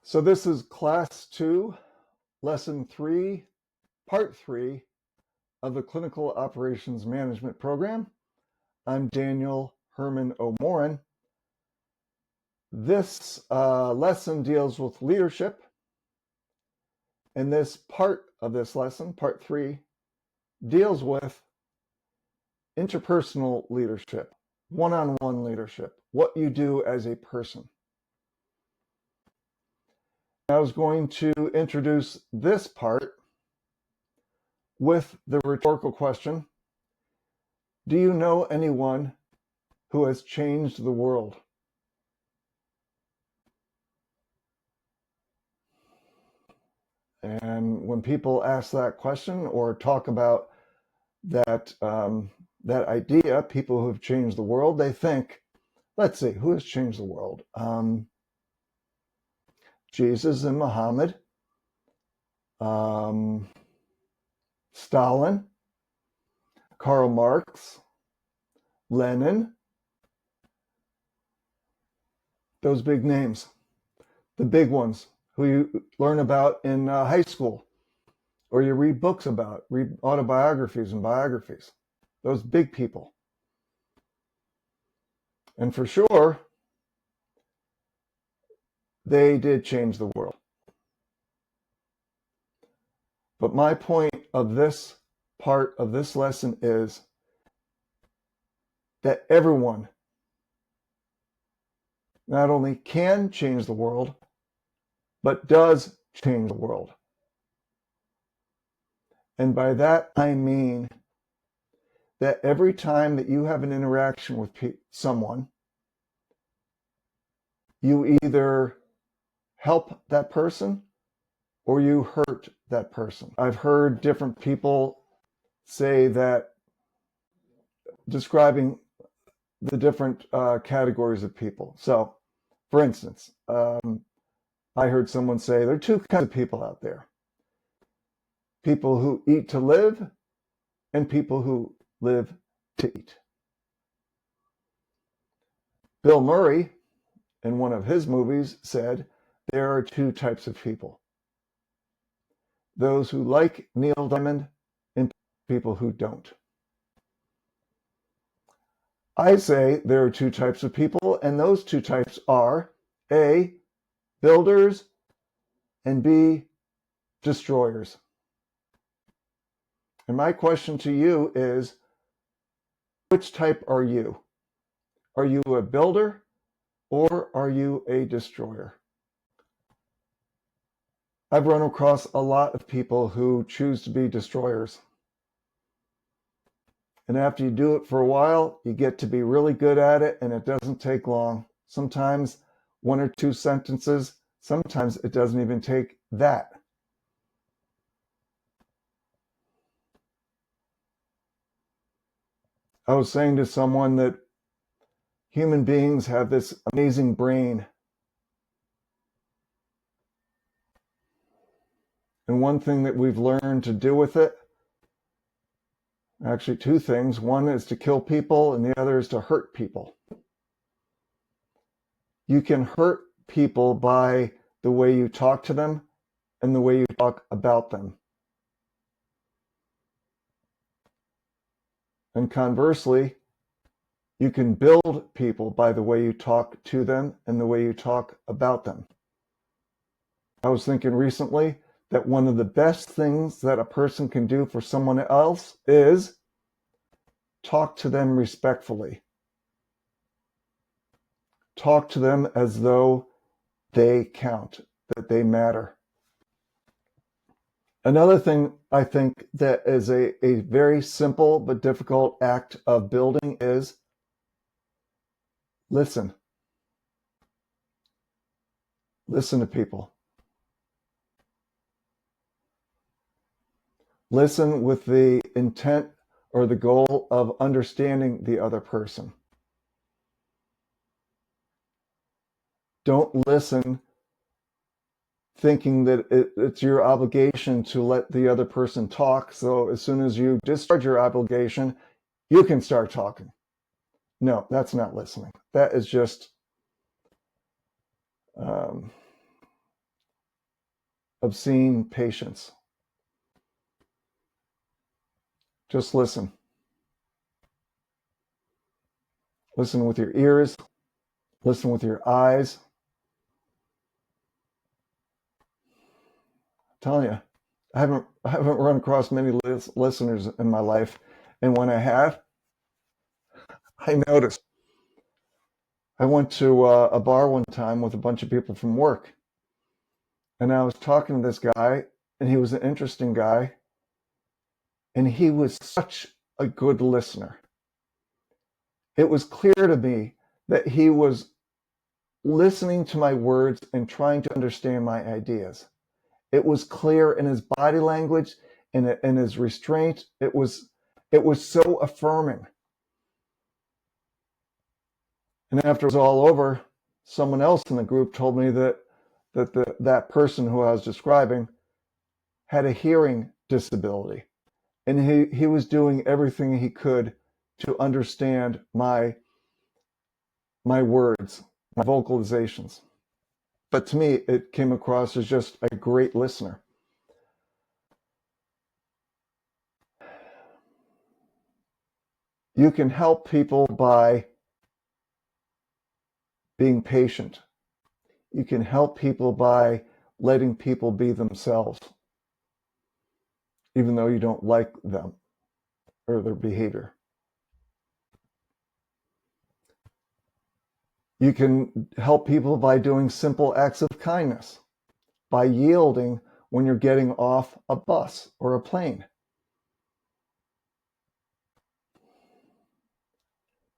So this is class 2, lesson 3, part 3 of the Clinical Operations Management Program. I'm Daniel Hermann O'Moran. This lesson deals with leadership, and this part of this lesson, part 3, deals with interpersonal leadership, one-on-one leadership, what you do as a person. I was going to introduce this part with the rhetorical question, do you know anyone who has changed the world? And when people ask that question or talk about that idea, people who have changed the world, they think, let's see, who has changed the world? Jesus and Muhammad, Stalin, Karl Marx, Lenin, those big names, the big ones who you learn about in high school, or you read books about, read autobiographies and biographies, those big people. And for sure, they did change the world. But my point of this part of this lesson is that everyone not only can change the world, but does change the world. And by that, I mean that every time that you have an interaction with someone, you either help that person or you hurt that person. I've heard different people say that, describing the different categories of people. So, for instance, I heard someone say there are two kinds of people out there. People who eat to live and people who live to eat. Bill Murray, in one of his movies, said there are two types of people. Those who like Neil Diamond and people who don't. I say there are two types of people, and those two types are A, builders, and B, destroyers. And my question to you is, which type are you? Are you a builder or are you a destroyer? I've run across a lot of people who choose to be destroyers. And after you do it for a while, you get to be really good at it, and it doesn't take long. Sometimes 1 or 2 sentences, sometimes it doesn't even take that. I was saying to someone that human beings have this amazing brain. And one thing that we've learned to do with it, actually 2 things. One is to kill people and the other is to hurt people. You can hurt people by the way you talk to them and the way you talk about them. And conversely, you can build people by the way you talk to them and the way you talk about them. I was thinking recently that one of the best things that a person can do for someone else is talk to them respectfully. Talk to them as though they count, that they matter. Another thing I think that is a very simple but difficult act of building is listen. Listen to people. Listen with the intent or the goal of understanding the other person. Don't listen thinking that it's your obligation to let the other person talk, so as soon as you discharge your obligation, you can start talking. No, that's not listening. That is just of seeing patients. Just listen. Listen with your ears. Listen with your eyes. I'm telling you, I haven't run across many listeners in my life, and when I have, I noticed. I went to a bar one time with a bunch of people from work, and I was talking to this guy, and he was an interesting guy, and he was such a good listener. It was clear to me that he was listening to my words and trying to understand my ideas. It was clear in his body language, in his restraint. It was so affirming. And after it was all over, someone else in the group told me that person who I was describing had a hearing disability, and he was doing everything he could to understand my words, my vocalizations. But to me, it came across as just a great listener. You can help people by being patient. You can help people by letting people be themselves, even though you don't like them or their behavior. You can help people by doing simple acts of kindness, by yielding when you're getting off a bus or a plane,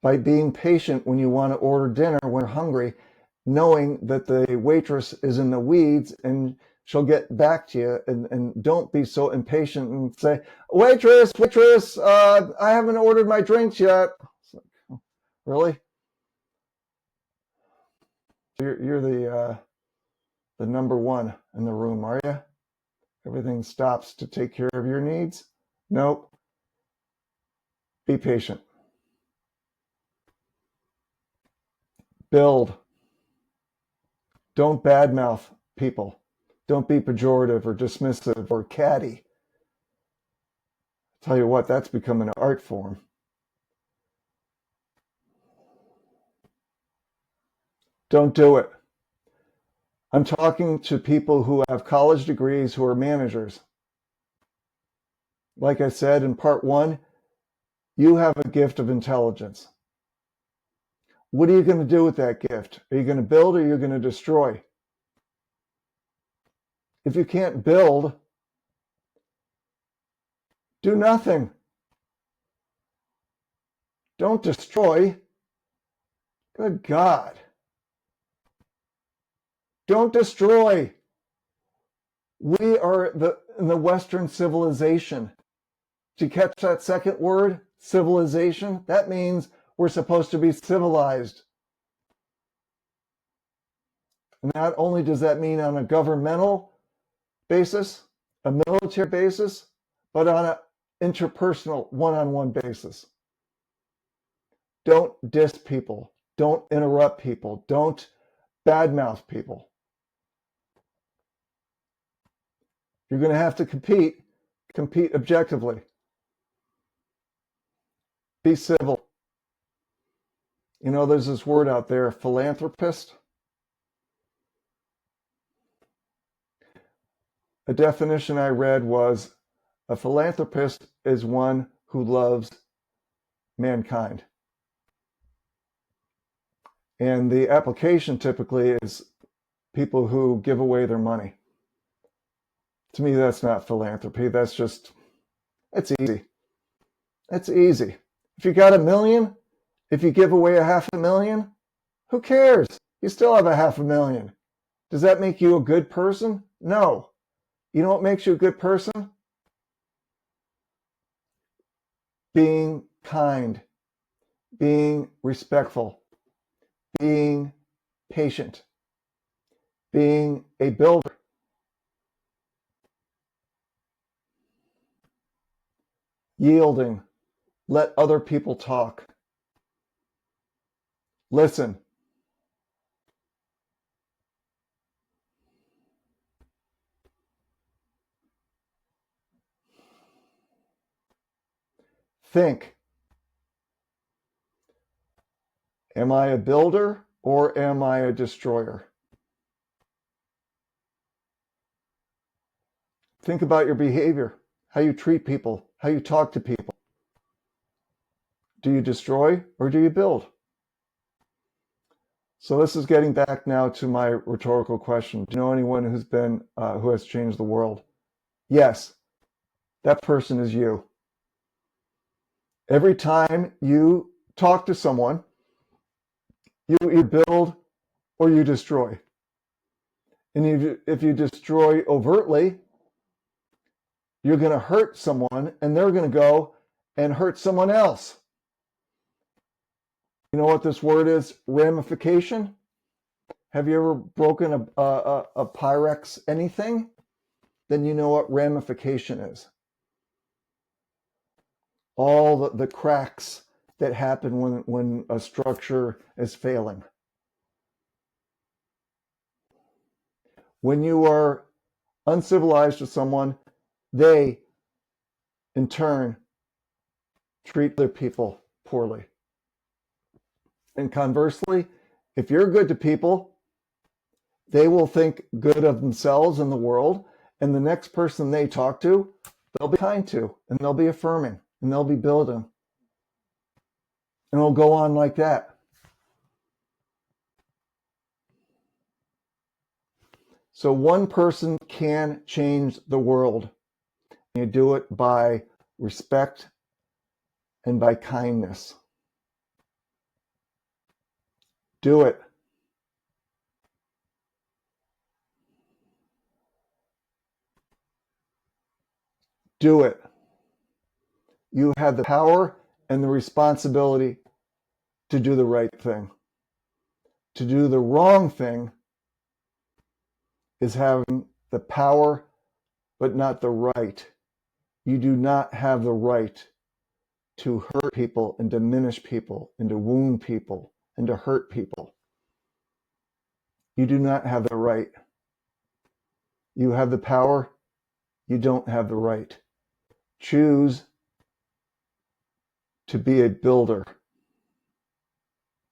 by being patient when you want to order dinner when you're hungry, knowing that the waitress is in the weeds and she'll get back to you, and don't be so impatient and say, waitress, I haven't ordered my drinks yet. It's like, oh, really? You're the number one in the room, are you? Everything stops to take care of your needs? Nope. Be patient. Build. Don't badmouth people. Don't be pejorative or dismissive or catty. Tell you what, that's become an art form. Don't do it. I'm talking to people who have college degrees who are managers. Like I said in part one, you have a gift of intelligence. What are you going to do with that gift? Are you going to build or are you going to destroy? If you can't build, do nothing. Don't destroy. Good God. Don't destroy. We are in the Western civilization. Did you catch that second word? Civilization? That means we're supposed to be civilized. And not only does that mean on a governmental basis, a military basis, but on an interpersonal, one-on-one basis. Don't diss people. Don't interrupt people. Don't badmouth people. You're going to have to compete objectively. Be civil. You know, there's this word out there, philanthropist. A definition I read was a philanthropist is one who loves mankind. And the application typically is people who give away their money. To me, that's not philanthropy. That's just, it's easy. It's easy. If you got $1 million, if you give away $500,000, who cares? You still have $500,000. Does that make you a good person? No. You know what makes you a good person? Being kind, being respectful, being patient, being a builder. Yielding. Let other people talk. Listen. Think, am I a builder or am I a destroyer? Think about your behavior, how you treat people, how you talk to people. Do you destroy or do you build? So this is getting back now to my rhetorical question. Do you know anyone who has changed the world? Yes, that person is you. Every time you talk to someone, you either build or you destroy. And if you destroy overtly, you're going to hurt someone and they're going to go and hurt someone else. You know what this word is? Ramification. Have you ever broken a Pyrex anything? Then you know what ramification is. All the cracks that happen when a structure is failing. When you are uncivilized with someone, they, in turn, treat their people poorly. And conversely, if you're good to people, they will think good of themselves and the world, and the next person they talk to, they'll be kind to, and they'll be affirming, and they'll be building. And it'll go on like that. So one person can change the world. You do it by respect and by kindness. Do it. Do it. You have the power and the responsibility to do the right thing. To do the wrong thing is having the power, but not the right. You do not have the right to hurt people and diminish people and to wound people and to hurt people. You do not have the right. You have the power. You don't have the right. Choose to be a builder.